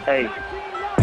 Hey,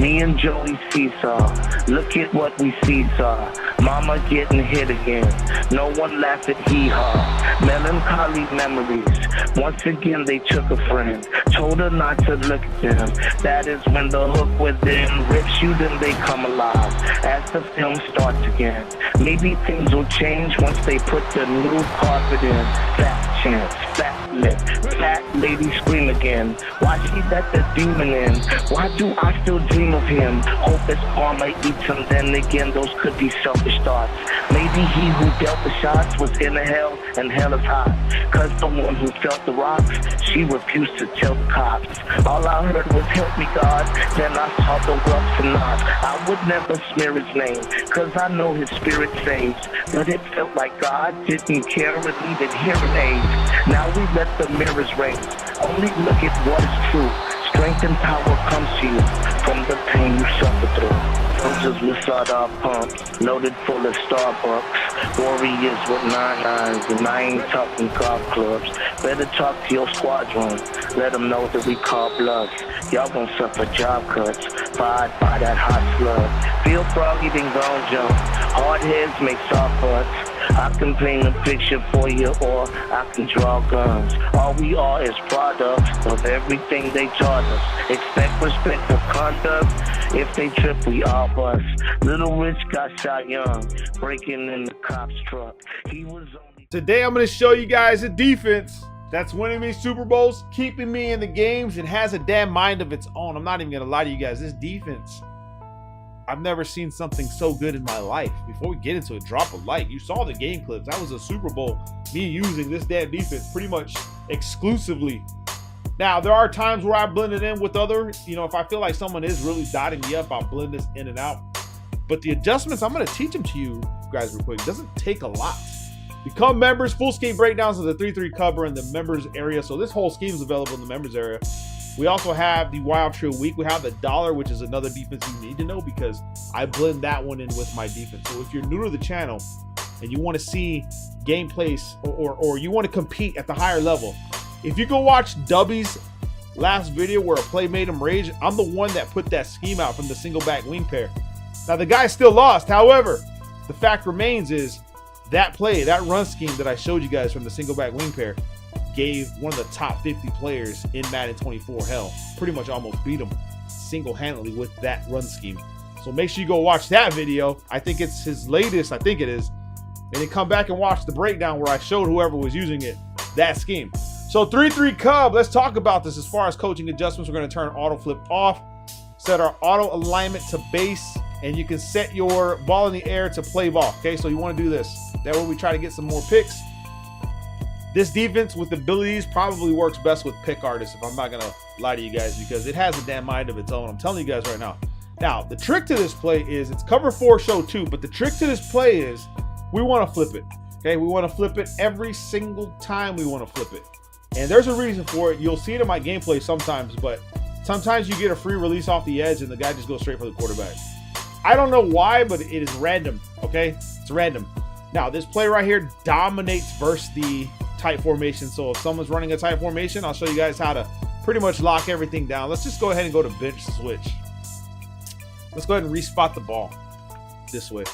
me and Joey seesaw. Look at what we seesaw. Mama getting hit again. No one laugh at hee-haw. Melancholy memories. Once again they took a friend. Told her not to look at them. That is when the hook within rips you, then they come alive. As the film starts again. Maybe things will change once they put the new carpet in. Fat chance, fat lip, fat lady scream again. Why she let the demon in? Why do I still dream of him? Hope his karma eats him. Then again, those could be selfish thoughts. Maybe he who dealt the shots was in the hell, and hell is hot. Cause the one who felt the rocks, she refused to tell the cops. All I heard was help me God. Then I saw the roughs and knots. I would never smear his name, cause I know his spirit saves. But it felt like God didn't care and needed hearing aids. Now we let the mirrors raise. Only look at what is true. Strength and power comes to you from the pain you suffer through. Soldiers with sawed-off pumps, loaded full of Starbucks. Warriors with 9-9s, and I ain't talking golf clubs. Better talk to your squadron. Let them know that we call bluffs. Y'all gon' suffer job cuts. Fired by that hot slug. Feel froggy, then gon' jump. Hard heads make soft butts. I can paint a picture for you, or I can draw guns. All we are is products of everything they taught us. Expect respect for conduct. If they trip, we all bust. Little Rich got shot young, breaking in the cop's truck. He was only... Today I'm going to show you guys a defense that's winning me Super Bowls, keeping me in the games, and has a damn mind of its own. I'm not even going to lie to you guys. This defense, I've never seen something so good in my life. Before we get into it, drop a like. You saw the game clips. That was a Super Bowl, me using this damn defense pretty much exclusively. Now, there are times where I blend it in with other, if I feel like someone is really dotting me up, I'll blend this in and out. But the adjustments, I'm going to teach them to you guys real quick. It doesn't take a lot. Become members, full scheme breakdowns of the 3-3 cover in the members area. So this whole scheme is available in the members area. We also have the Wild Trio Week. We have the dollar, which is another defense you need to know because I blend that one in with my defense. So if you're new to the channel and you want to see gameplays or you want to compete at the higher level, if you go watch Dubby's last video where a play made him rage, I'm the one that put that scheme out from the single back wing pair. Now the guy still lost. However, the fact remains is that play, that run scheme that I showed you guys from the single back wing pair gave one of the top 50 players in Madden 24 hell. Pretty much almost beat him single-handedly with that run scheme. So make sure you go watch that video. I think it's his latest, I think it is. And then come back and watch the breakdown where I showed whoever was using it, that scheme. So 3-3 Cub, let's talk about this as far as coaching adjustments. We're going to turn auto flip off, set our auto alignment to base, and you can set your ball in the air to play ball. Okay, so you want to do this. That way we try to get some more picks. This defense with abilities probably works best with pick artists, if I'm not going to lie to you guys, because it has a damn mind of its own. I'm telling you guys right now. Now, the trick to this play is it's cover 4, show 2, but the trick to this play is we want to flip it. Okay, we want to flip it every single time we want to flip it. And there's a reason for it. You'll see it in my gameplay sometimes, but sometimes you get a free release off the edge and the guy just goes straight for the quarterback. I don't know why, but it is random, okay? It's random. Now, this play right here dominates versus the tight formation. So if someone's running a tight formation, I'll show you guys how to pretty much lock everything down. Let's just go ahead and go to bench switch. Let's go ahead and respot the ball this way.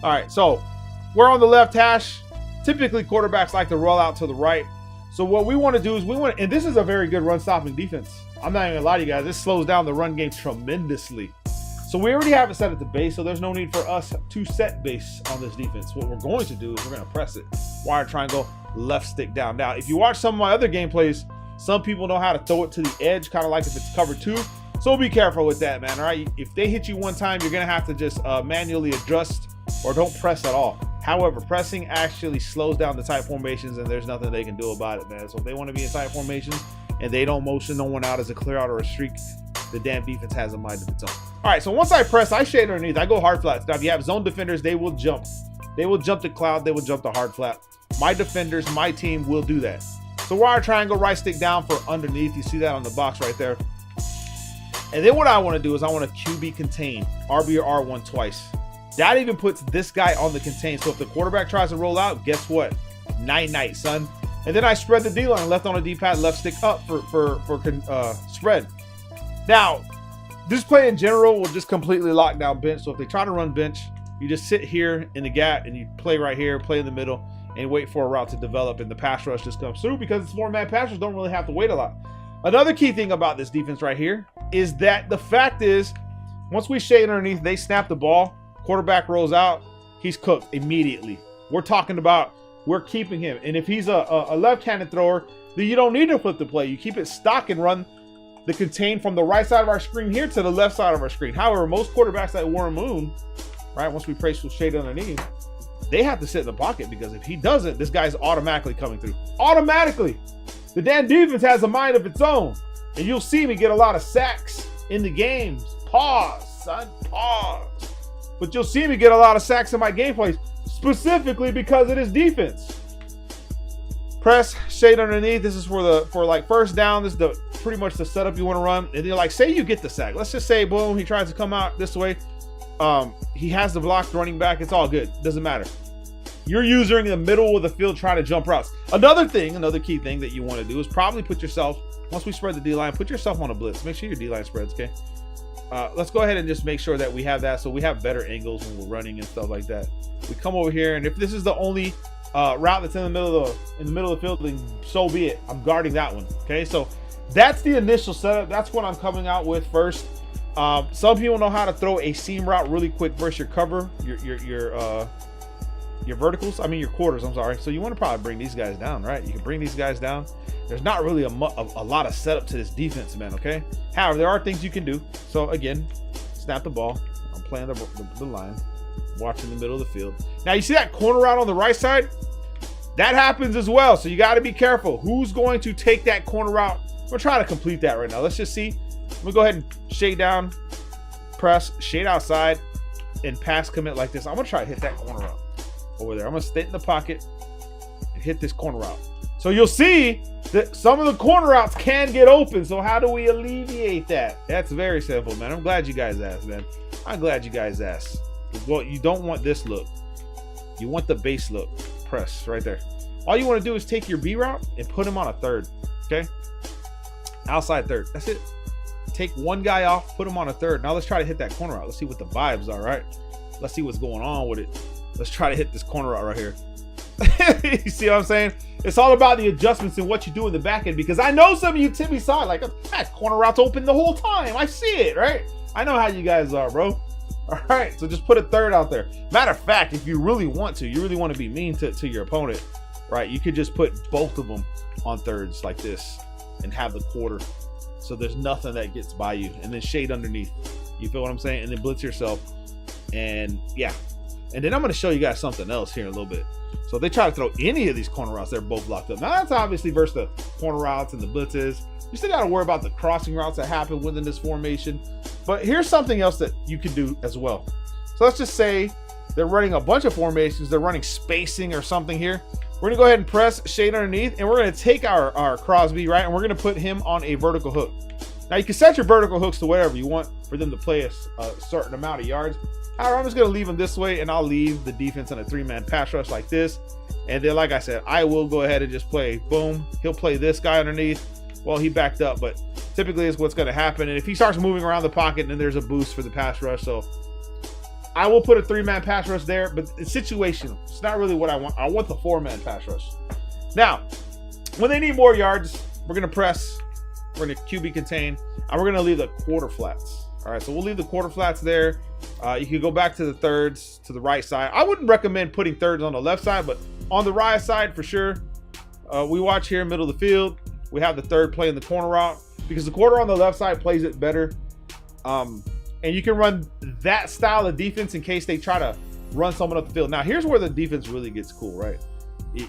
All right, so we're on the left hash. Typically, quarterbacks like to roll out to the right. So what we want to do is and this is a very good run stopping defense. I'm not even gonna lie to you guys, this slows down the run game tremendously. So we already have it set at the base, so there's no need for us to set base on this defense. What we're going to do is we're gonna press it. Wire triangle, left stick down. Now, if you watch some of my other gameplays, some people know how to throw it to the edge, kind of like if it's cover 2. So be careful with that, man, all right? If they hit you one time, you're gonna have to just manually adjust or don't press at all. However, pressing actually slows down the tight formations and there's nothing they can do about it, man. So if they want to be in tight formations and they don't motion no one out as a clear out or a streak, the damn defense has a mind of its own. All right, so once I press, I shade underneath. I go hard flat. Now, if you have zone defenders, they will jump. They will jump to cloud. They will jump to hard flat. My defenders, my team will do that. So wire triangle, right stick down for underneath. You see that on the box right there. And then what I want to do is I want to QB contain, RB or R1 twice. That even puts this guy on the contain. So if the quarterback tries to roll out, guess what? Night-night, son. And then I spread the D-line, left on a D-pad, left stick up for spread. Now, this play in general will just completely lock down bench. So if they try to run bench, you just sit here in the gap and you play right here, play in the middle, and wait for a route to develop, and the pass rush just comes through because it's four-man pass rush, don't really have to wait a lot. Another key thing about this defense right here is that the fact is, once we shade underneath, they snap the ball, quarterback rolls out, he's cooked immediately. We're talking about we're keeping him. And if he's a left-handed thrower, then you don't need to flip the play. You keep it stock and run the contain from the right side of our screen here to the left side of our screen. However, most quarterbacks like Warren Moon, right, once we place full shade underneath, they have to sit in the pocket because if he doesn't, this guy's automatically coming through. Automatically. The damn defense has a mind of its own. And you'll see me get a lot of sacks in the games. Pause, son, pause. But you'll see me get a lot of sacks in my gameplays, specifically because of this defense. Press, shade underneath. This is for like first down. This is pretty much the setup you want to run. And then like, say you get the sack. Let's just say, boom, he tries to come out this way. He has the blocked running back. It's all good. Doesn't matter. You're using the middle of the field trying to jump routes. Another key thing that you want to do is probably put yourself, once we spread the D-line, put yourself on a blitz. Make sure your D-line spreads, okay? Let's go ahead and just make sure that we have that so we have better angles when we're running and stuff like that. We come over here, and if this is the only route that's in the middle of the field, then so be it. I'm guarding that one, okay? So that's the initial setup. That's what I'm coming out with first. Some people know how to throw a seam route really quick versus your cover, your verticals. I mean your quarters. I'm sorry. So you want to probably bring these guys down, right? You can bring these guys down. There's not really a lot of setup to this defense, man. Okay. However, there are things you can do. So again, snap the ball. I'm playing the line, watching the middle of the field. Now you see that corner route on the right side. That happens as well. So you got to be careful. Who's going to take that corner route? I'm gonna try to complete that right now. Let's just see. I'm gonna go ahead and shade down, press, shade outside, and pass commit like this. I'm gonna try to hit that corner route over there. I'm gonna stay in the pocket and hit this corner route. So you'll see that some of the corner routes can get open. So how do we alleviate that? That's very simple, man. I'm glad you guys asked, man. I'm glad you guys asked. Well, you don't want this look. You want the base look. Press right there. All you want to do is take your B route and put him on a third. Okay? Outside third. That's it. Take one guy off, put him on a third. Now let's try to hit that corner route. Let's see what the vibes are, right? Let's see what's going on with it. Let's try to hit this corner route right here. You see what I'm saying? It's all about the adjustments and what you do in the back end, because I know some of you Timmy saw it like that corner route's open the whole time. I see it, right? I know how you guys are, bro. All right, so just put a third out there. Matter of fact, if you really want to be mean to your opponent, right? You could just put both of them on thirds like this and have the quarter. So there's nothing that gets by you, and then shade underneath. You feel what I'm saying? And then blitz yourself. And yeah. And then I'm going to show you guys something else here in a little bit. So if they try to throw any of these corner routes, they're both locked up. Now that's obviously versus the corner routes and the blitzes. You still got to worry about the crossing routes that happen within this formation. But here's something else that you can do as well. So let's just say they're running a bunch of formations. They're running spacing or something here. We're going to go ahead and press shade underneath, and we're going to take our Crosby, right? And we're going to put him on a vertical hook. Now you can set your vertical hooks to whatever you want for them to play a certain amount of yards. However, I'm just going to leave him this way, and I'll leave the defense on a three-man pass rush like this. And then, like I said, I will go ahead and just play, boom. He'll play this guy underneath. Well, he backed up, but typically is what's going to happen. And if he starts moving around the pocket, then there's a boost for the pass rush. So I will put a three-man pass rush there, but it's situational. It's not really what I want. I want the four-man pass rush. Now, when they need more yards, we're going to press. We're going to QB contain, and we're going to leave the quarter flats. All right, so we'll leave the quarter flats there. You can go back to the thirds to the right side. I wouldn't recommend putting thirds on the left side, but on the right side for sure. We watch here, middle of the field. We have the third play in the corner route because the quarter on the left side plays it better. And you can run that style of defense in case they try to run someone up the field. Now, here's where the defense really gets cool, right?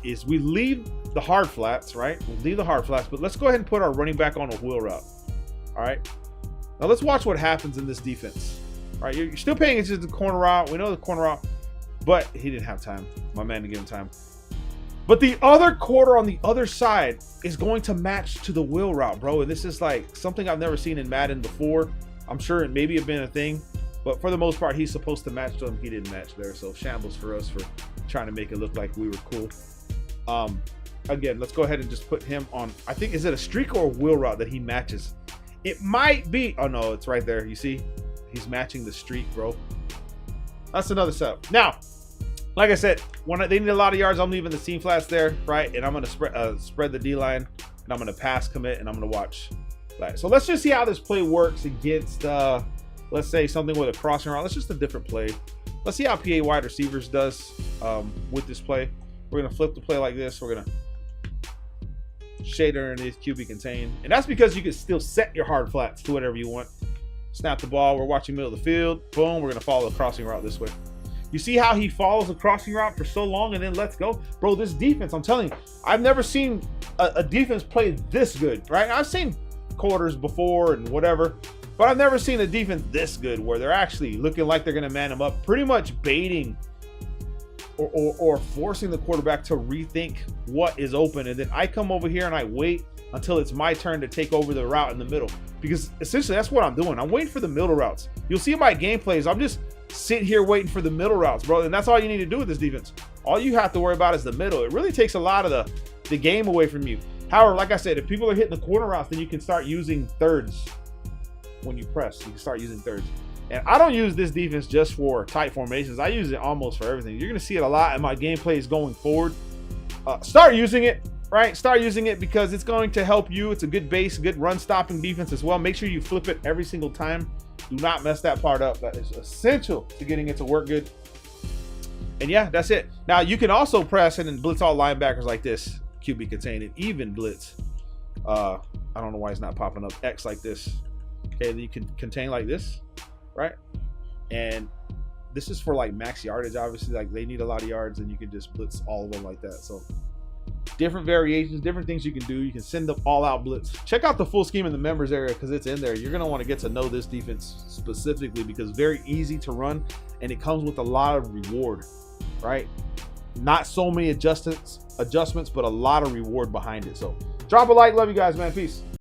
Is we leave the hard flats, right? We'll leave the hard flats, but let's go ahead and put our running back on a wheel route. All right. Now let's watch what happens in this defense. All right, you're still paying attention to the corner route. We know the corner route, but he didn't have time. My man didn't give him time. But the other quarter on the other side is going to match to the wheel route, bro. And this is like something I've never seen in Madden before. I'm sure it maybe have been a thing, but for the most part, he's supposed to match to him. He didn't match there, so shambles for us for trying to make it look like we were cool. Again, let's go ahead and just put him on. I think, is it a streak or a wheel route that he matches? It might be. Oh no, it's right there. You see, he's matching the streak, bro. That's another setup. Now, like I said, when they need a lot of yards, I'm leaving the seam flats there, right? And I'm gonna spread the D line, and I'm gonna pass commit, and I'm gonna watch. Right. So let's just see how this play works against, let's say something with a crossing route. Let's just a different play. Let's see how PA wide receivers does with this play. We're gonna flip the play like this. We're gonna shade underneath QB contain, and that's because you can still set your hard flats to whatever you want. Snap the ball. We're watching middle of the field. Boom. We're gonna follow the crossing route this way. You see how he follows a crossing route for so long and then lets go? Bro, this defense, I'm telling you, I've never seen a defense play this good, right? I've seen quarters before and whatever, but I've never seen a defense this good where they're actually looking like they're going to man him up, pretty much baiting or forcing the quarterback to rethink what is open. And then I come over here and I wait until it's my turn to take over the route in the middle, because essentially that's what I'm doing. I'm waiting for the middle routes. You'll see my game plays. I'm just sit here waiting for the middle routes, bro. And that's all you need to do with this defense. All you have to worry about is the middle. It really takes a lot of the game away from you. However, like I said, if people are hitting the corner routes, then you can start using thirds when you press. You can start using thirds. And I don't use this defense just for tight formations. I use it almost for everything. You're going to see it a lot in my gameplays going forward. Start using it, right? Start using it because it's going to help you. It's a good base, good run stopping defense as well. Make sure you flip it every single time. Do not mess that part up. That is essential to getting it to work good. And yeah, that's it. Now you can also press and then blitz all linebackers like this. QB contain and even blitz. I don't know why it's not popping up. X like this. Okay, then you can contain like this, right? And this is for like max yardage. Obviously, like they need a lot of yards, and you can just blitz all of them like that. So different variations, different things you can do. You can send them all out blitz. Check out the full scheme in the members area because it's in there. You're going to want to get to know this defense specifically because it's very easy to run and it comes with a lot of reward, right? Not so many adjustments, but a lot of reward behind it. So drop a like. Love you guys, man. Peace.